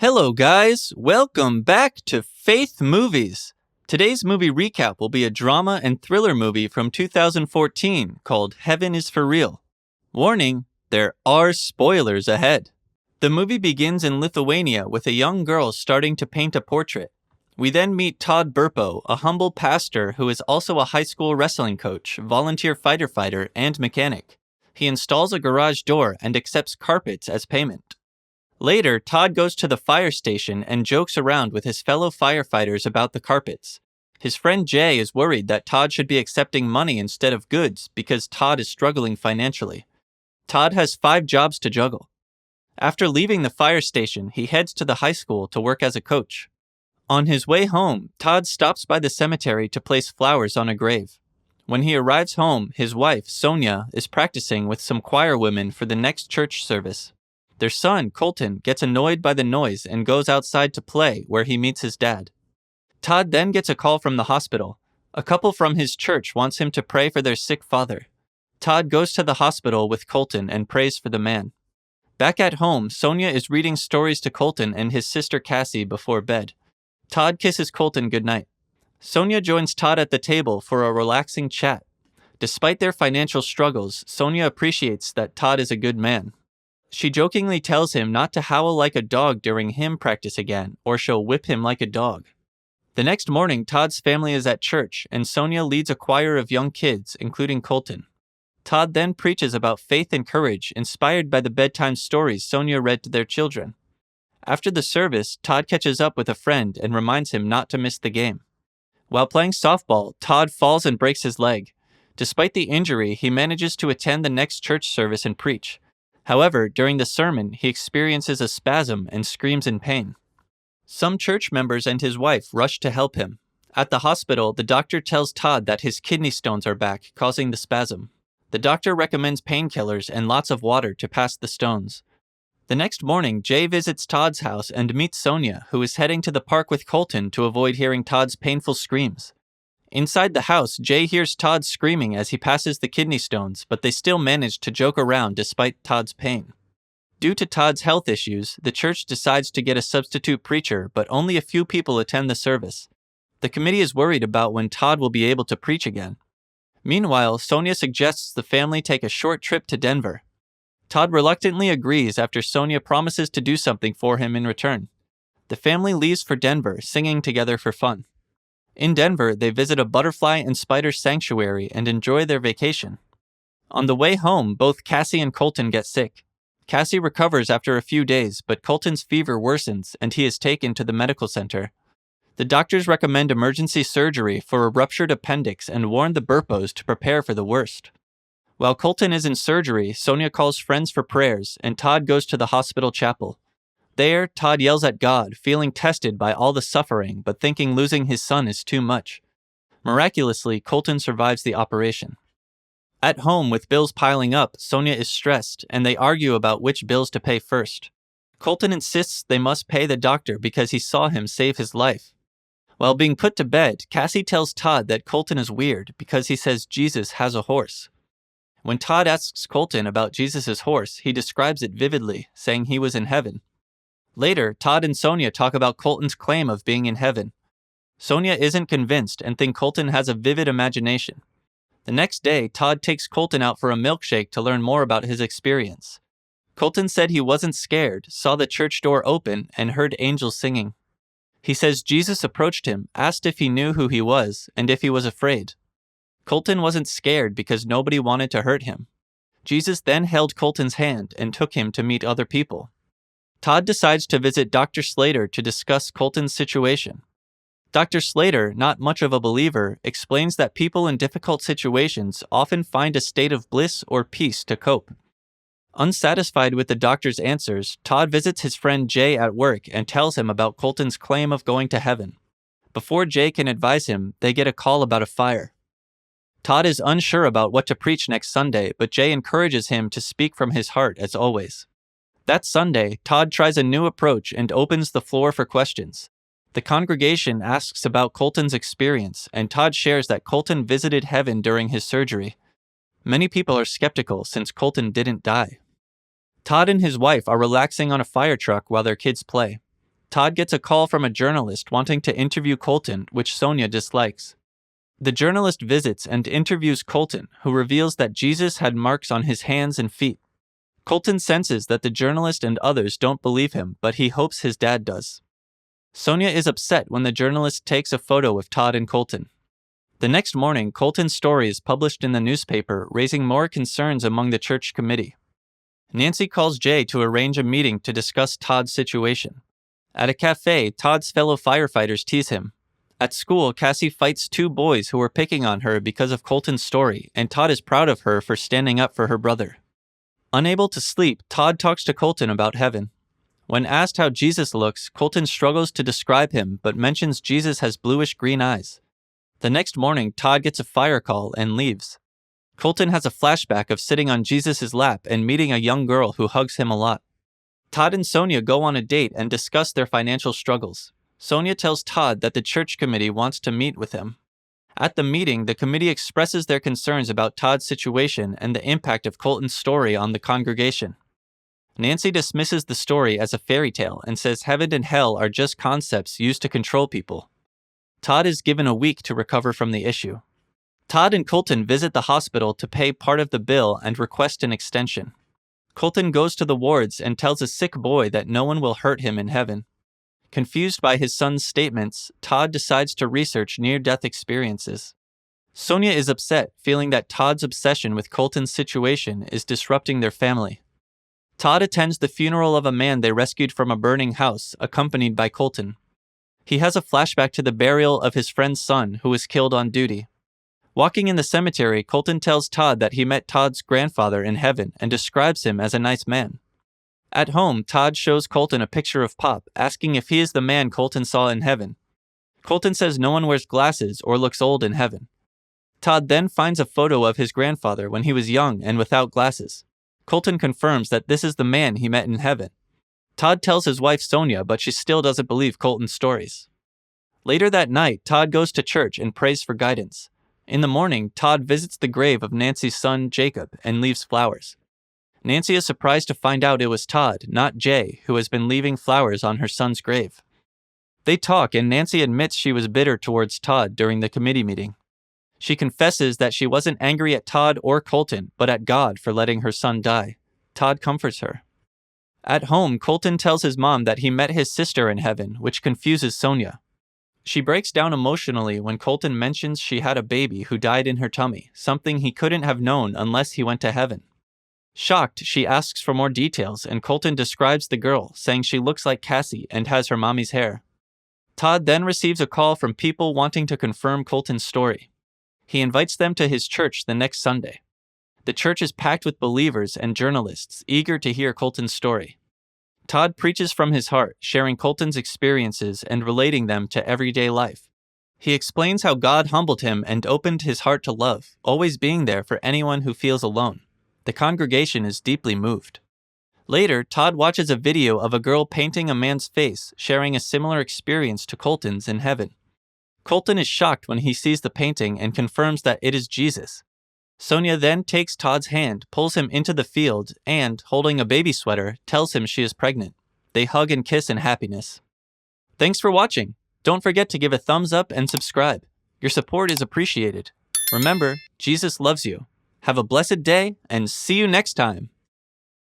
Hello, guys. Welcome back to Faith Movies. Today's movie recap will be a drama and thriller movie from 2014 called Heaven is for Real. Warning, there are spoilers ahead. The movie begins in Lithuania with a young girl starting to paint a portrait. We then meet Todd Burpo, a humble pastor who is also a high school wrestling coach, volunteer fighter, and mechanic. He installs a garage door and accepts carpets as payment. Later, Todd goes to the fire station and jokes around with his fellow firefighters about the carpets. His friend Jay is worried that Todd should be accepting money instead of goods because Todd is struggling financially. Todd has 5 jobs to juggle. After leaving the fire station, he heads to the high school to work as a coach. On his way home, Todd stops by the cemetery to place flowers on a grave. When he arrives home, his wife, Sonia, is practicing with some choir women for the next church service. Their son, Colton, gets annoyed by the noise and goes outside to play, where he meets his dad. Todd then gets a call from the hospital. A couple from his church wants him to pray for their sick father. Todd goes to the hospital with Colton and prays for the man. Back at home, Sonia is reading stories to Colton and his sister Cassie before bed. Todd kisses Colton goodnight. Sonia joins Todd at the table for a relaxing chat. Despite their financial struggles, Sonia appreciates that Todd is a good man. She jokingly tells him not to howl like a dog during hymn practice again, or she'll whip him like a dog. The next morning, Todd's family is at church, and Sonia leads a choir of young kids, including Colton. Todd then preaches about faith and courage, inspired by the bedtime stories Sonia read to their children. After the service, Todd catches up with a friend and reminds him not to miss the game. While playing softball, Todd falls and breaks his leg. Despite the injury, he manages to attend the next church service and preach. However, during the sermon, he experiences a spasm and screams in pain. Some church members and his wife rush to help him. At the hospital, the doctor tells Todd that his kidney stones are back, causing the spasm. The doctor recommends painkillers and lots of water to pass the stones. The next morning, Jay visits Todd's house and meets Sonia, who is heading to the park with Colton to avoid hearing Todd's painful screams. Inside the house, Jay hears Todd screaming as he passes the kidney stones, but they still manage to joke around despite Todd's pain. Due to Todd's health issues, the church decides to get a substitute preacher, but only a few people attend the service. The committee is worried about when Todd will be able to preach again. Meanwhile, Sonia suggests the family take a short trip to Denver. Todd reluctantly agrees after Sonia promises to do something for him in return. The family leaves for Denver, singing together for fun. In Denver, they visit a butterfly and spider sanctuary and enjoy their vacation. On the way home, both Cassie and Colton get sick. Cassie recovers after a few days, but Colton's fever worsens and he is taken to the medical center. The doctors recommend emergency surgery for a ruptured appendix and warn the Burpos to prepare for the worst. While Colton is in surgery, Sonia calls friends for prayers, and Todd goes to the hospital chapel. There, Todd yells at God, feeling tested by all the suffering, but thinking losing his son is too much. Miraculously, Colton survives the operation. At home, with bills piling up, Sonia is stressed, and they argue about which bills to pay first. Colton insists they must pay the doctor because he saw him save his life. While being put to bed, Cassie tells Todd that Colton is weird because he says Jesus has a horse. When Todd asks Colton about Jesus' horse, he describes it vividly, saying he was in heaven. Later, Todd and Sonia talk about Colton's claim of being in heaven. Sonia isn't convinced and thinks Colton has a vivid imagination. The next day, Todd takes Colton out for a milkshake to learn more about his experience. Colton said he wasn't scared, saw the church door open, and heard angels singing. He says Jesus approached him, asked if he knew who he was, and if he was afraid. Colton wasn't scared because nobody wanted to hurt him. Jesus then held Colton's hand and took him to meet other people. Todd decides to visit Dr. Slater to discuss Colton's situation. Dr. Slater, not much of a believer, explains that people in difficult situations often find a state of bliss or peace to cope. Unsatisfied with the doctor's answers, Todd visits his friend Jay at work and tells him about Colton's claim of going to heaven. Before Jay can advise him, they get a call about a fire. Todd is unsure about what to preach next Sunday, but Jay encourages him to speak from his heart as always. That Sunday, Todd tries a new approach and opens the floor for questions. The congregation asks about Colton's experience, and Todd shares that Colton visited heaven during his surgery. Many people are skeptical since Colton didn't die. Todd and his wife are relaxing on a fire truck while their kids play. Todd gets a call from a journalist wanting to interview Colton, which Sonia dislikes. The journalist visits and interviews Colton, who reveals that Jesus had marks on his hands and feet. Colton senses that the journalist and others don't believe him, but he hopes his dad does. Sonia is upset when the journalist takes a photo of Todd and Colton. The next morning, Colton's story is published in the newspaper, raising more concerns among the church committee. Nancy calls Jay to arrange a meeting to discuss Todd's situation. At a cafe, Todd's fellow firefighters tease him. At school, Cassie fights two boys who were picking on her because of Colton's story, and Todd is proud of her for standing up for her brother. Unable to sleep, Todd talks to Colton about heaven. When asked how Jesus looks, Colton struggles to describe him, but mentions Jesus has bluish-green eyes. The next morning, Todd gets a fire call and leaves. Colton has a flashback of sitting on Jesus' lap and meeting a young girl who hugs him a lot. Todd and Sonia go on a date and discuss their financial struggles. Sonia tells Todd that the church committee wants to meet with him. At the meeting, the committee expresses their concerns about Todd's situation and the impact of Colton's story on the congregation. Nancy dismisses the story as a fairy tale and says heaven and hell are just concepts used to control people. Todd is given a week to recover from the issue. Todd and Colton visit the hospital to pay part of the bill and request an extension. Colton goes to the wards and tells a sick boy that no one will hurt him in heaven. Confused by his son's statements, Todd decides to research near-death experiences. Sonia is upset, feeling that Todd's obsession with Colton's situation is disrupting their family. Todd attends the funeral of a man they rescued from a burning house, accompanied by Colton. He has a flashback to the burial of his friend's son, who was killed on duty. Walking in the cemetery, Colton tells Todd that he met Todd's grandfather in heaven and describes him as a nice man. At home, Todd shows Colton a picture of Pop, asking if he is the man Colton saw in heaven. Colton says no one wears glasses or looks old in heaven. Todd then finds a photo of his grandfather when he was young and without glasses. Colton confirms that this is the man he met in heaven. Todd tells his wife Sonia, but she still doesn't believe Colton's stories. Later that night, Todd goes to church and prays for guidance. In the morning, Todd visits the grave of Nancy's son, Jacob, and leaves flowers. Nancy is surprised to find out it was Todd, not Jay, who has been leaving flowers on her son's grave. They talk, and Nancy admits she was bitter towards Todd during the committee meeting. She confesses that she wasn't angry at Todd or Colton, but at God for letting her son die. Todd comforts her. At home, Colton tells his mom that he met his sister in heaven, which confuses Sonia. She breaks down emotionally when Colton mentions she had a baby who died in her tummy, something he couldn't have known unless he went to heaven. Shocked, she asks for more details, and Colton describes the girl, saying she looks like Cassie and has her mommy's hair. Todd then receives a call from people wanting to confirm Colton's story. He invites them to his church the next Sunday. The church is packed with believers and journalists eager to hear Colton's story. Todd preaches from his heart, sharing Colton's experiences and relating them to everyday life. He explains how God humbled him and opened his heart to love, always being there for anyone who feels alone. The congregation is deeply moved. Later, Todd watches a video of a girl painting a man's face, sharing a similar experience to Colton's in heaven. Colton is shocked when he sees the painting and confirms that it is Jesus. Sonia then takes Todd's hand, pulls him into the field, and, holding a baby sweater, tells him she is pregnant. They hug and kiss in happiness. Thanks for watching. Don't forget to give a thumbs up and subscribe. Your support is appreciated. Remember, Jesus loves you. Have a blessed day, and see you next time.